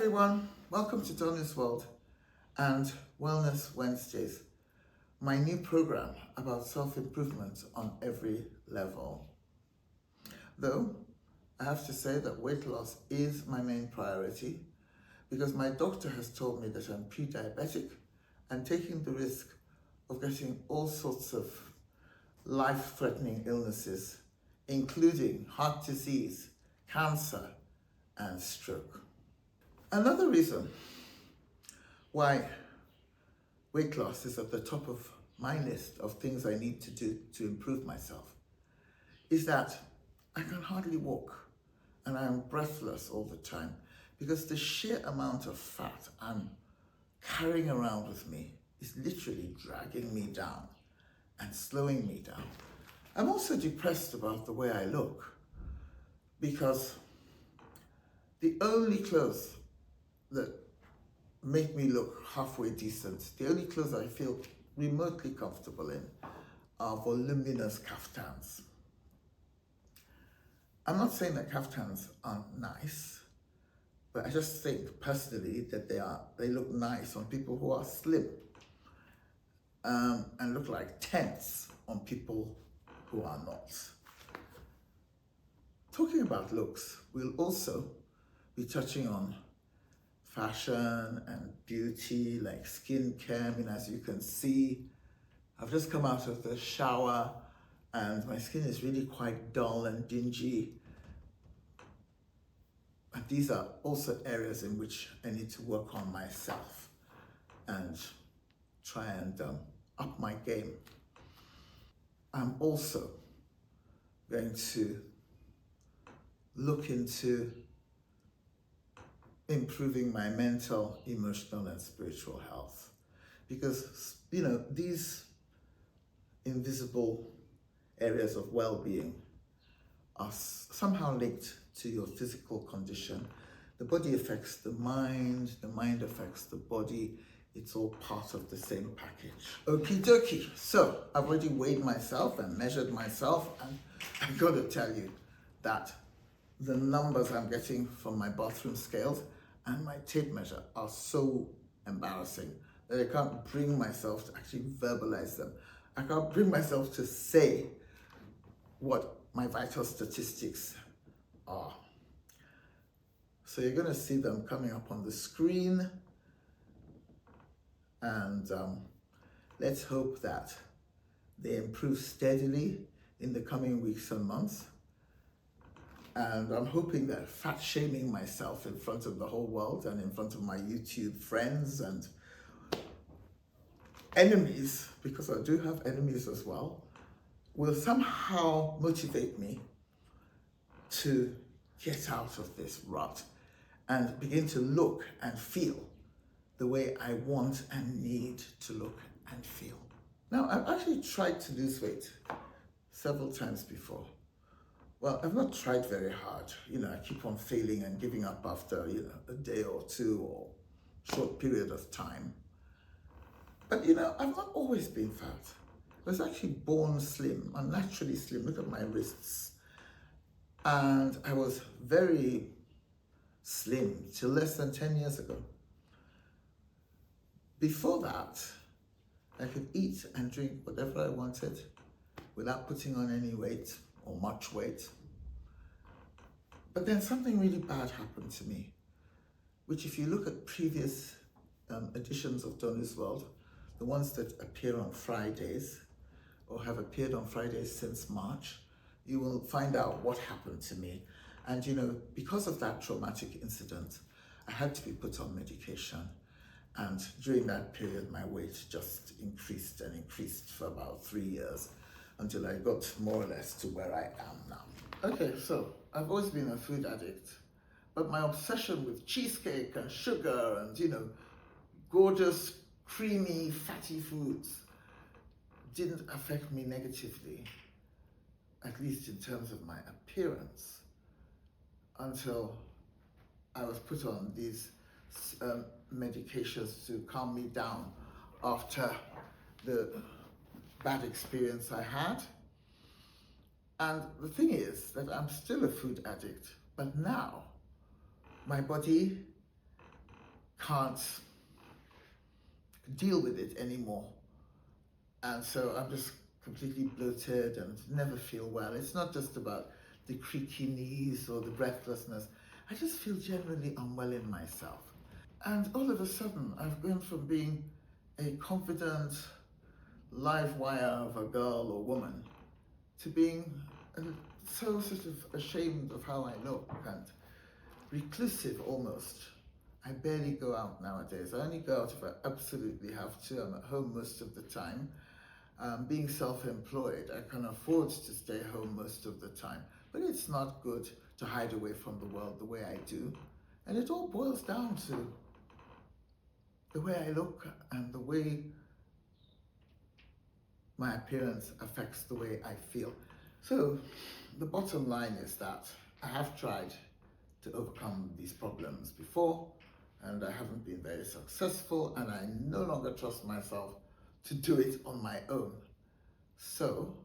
everyone, welcome to Donna's World and Wellness Wednesdays, my new program about self-improvement on every level. Though, I have to say that weight loss is my main priority because my doctor has told me that I'm pre-diabetic and taking the risk of getting all sorts of life-threatening illnesses, including heart disease, cancer, and stroke. Another reason why weight loss is at the top of my list of things I need to do to improve myself is that I can hardly walk and I'm breathless all the time because the sheer amount of fat I'm carrying around with me is literally dragging me down and slowing me down. I'm also depressed about the way I look because the only clothes that make me look halfway decent, the only clothes I feel remotely comfortable in are voluminous kaftans. I'm not saying that kaftans aren't nice, but I just think personally that they look nice on people who are slim and look like tents on people who are not. Talking about looks, we'll also be touching on fashion and beauty, like skincare. I mean, as you can see, I've just come out of the shower and my skin is really quite dull and dingy. And these are also areas in which I need to work on myself and try and up my game. I'm also going to look into improving my mental, emotional, and spiritual health. Because, these invisible areas of well-being are somehow linked to your physical condition. The body affects the mind affects the body. It's all part of the same package. Okie dokie. So I've already weighed myself and measured myself, and I'm going to tell you that the numbers I'm getting from my bathroom scales and my tape measure are so embarrassing that I can't bring myself to actually verbalize them. I can't bring myself to say what my vital statistics are. So you're going to see them coming up on the screen, and let's hope that they improve steadily in the coming weeks and months. And I'm hoping that fat shaming myself in front of the whole world and in front of my YouTube friends and enemies, because I do have enemies as well, will somehow motivate me to get out of this rut and begin to look and feel the way I want and need to look and feel. Now, I've actually tried to lose weight several times before. Well, I've not tried very hard. I keep on failing and giving up after, a day or two or short period of time. But, I've not always been fat. I was actually born slim, unnaturally slim. Look at my wrists. And I was very slim till less than 10 years ago. Before that, I could eat and drink whatever I wanted without putting on any weight or much weight. But then something really bad happened to me, which if you look at previous editions of Donna's World, the ones that appear on Fridays or have appeared on Fridays since March, you will find out what happened to me. And because of that traumatic incident, I had to be put on medication. And during that period, my weight just increased and increased for about 3 years until I got more or less to where I am now. Okay, so I've always been a food addict, but my obsession with cheesecake and sugar and, gorgeous, creamy, fatty foods didn't affect me negatively, at least in terms of my appearance, until I was put on these medications to calm me down after the bad experience I had. And the thing is that I'm still a food addict, but now my body can't deal with it anymore. And so I'm just completely bloated and never feel well. It's not just about the creaky knees or the breathlessness. I just feel generally unwell in myself. And all of a sudden, I've gone from being a confident, live wire of a girl or woman to being so sort of ashamed of how I look and reclusive almost. I barely go out nowadays. I only go out if I absolutely have to. I'm at home most of the time. Being self-employed, I can afford to stay home most of the time. But it's not good to hide away from the world the way I do. And it all boils down to the way I look and the way my appearance affects the way I feel. So the bottom line is that I have tried to overcome these problems before, and I haven't been very successful, and I no longer trust myself to do it on my own. So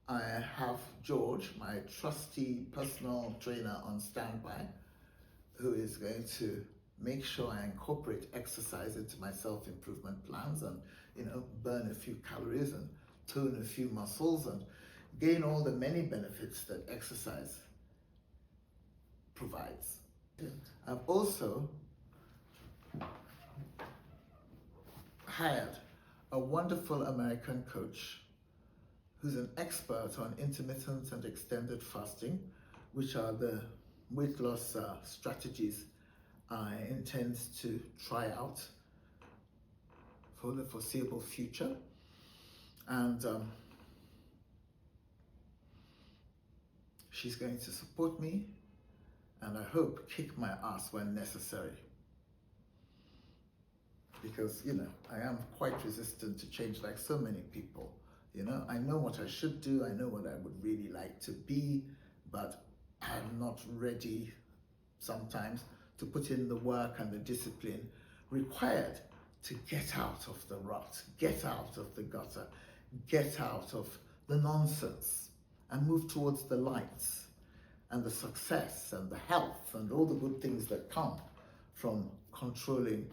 I have George, my trusty personal trainer, on standby, who is going to make sure I incorporate exercise into my self-improvement plans and, burn a few calories and tone a few muscles and gain all the many benefits that exercise provides. I've also hired a wonderful American coach who's an expert on intermittent and extended fasting, which are the weight loss strategies I intend to try out for the foreseeable future. And she's going to support me and I hope kick my ass when necessary. Because, I am quite resistant to change like so many people. I know what I should do, I know what I would really like to be, but I'm not ready sometimes to put in the work and the discipline required to get out of the rut, get out of the gutter, get out of the nonsense and move towards the lights and the success and the health and all the good things that come from controlling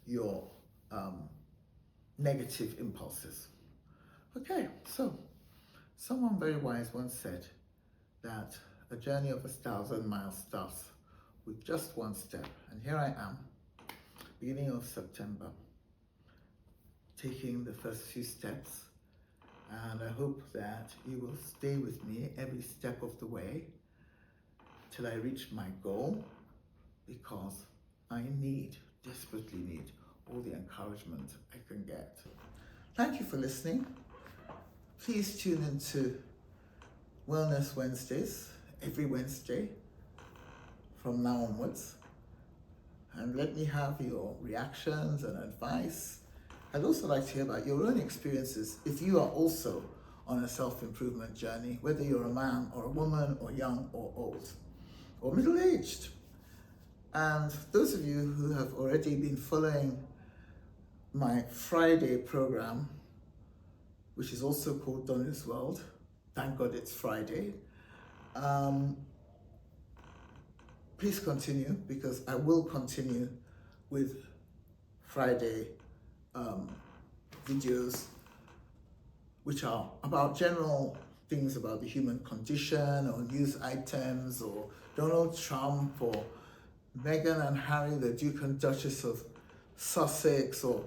your negative impulses. Okay, so someone very wise once said that a journey of 1,000 miles starts with just one step. And here I am, beginning of September, taking the first few steps. And I hope that you will stay with me every step of the way till I reach my goal, because I desperately need all the encouragement I can get. Thank you for listening. Please tune into Wellness Wednesdays every Wednesday from now onwards, and let me have your reactions and advice. I'd also like to hear about your own experiences if you are also on a self-improvement journey, whether you're a man or a woman or young or old or middle-aged. And those of you who have already been following my Friday program, which is also called Donna's World, thank God it's Friday, please continue, because I will continue with Friday videos which are about general things about the human condition or news items or Donald Trump or Meghan and Harry, the Duke and Duchess of Sussex, or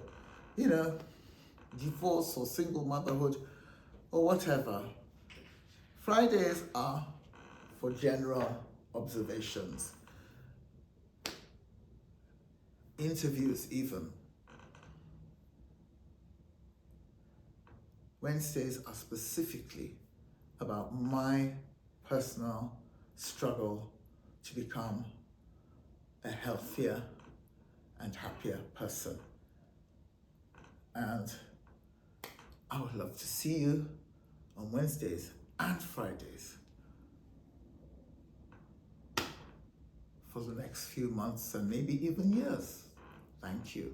divorce or single motherhood or whatever. Fridays are for general observations, interviews even. Wednesdays are specifically about my personal struggle to become a healthier and happier person. And I would love to see you on Wednesdays and Fridays for the next few months and maybe even years. Thank you.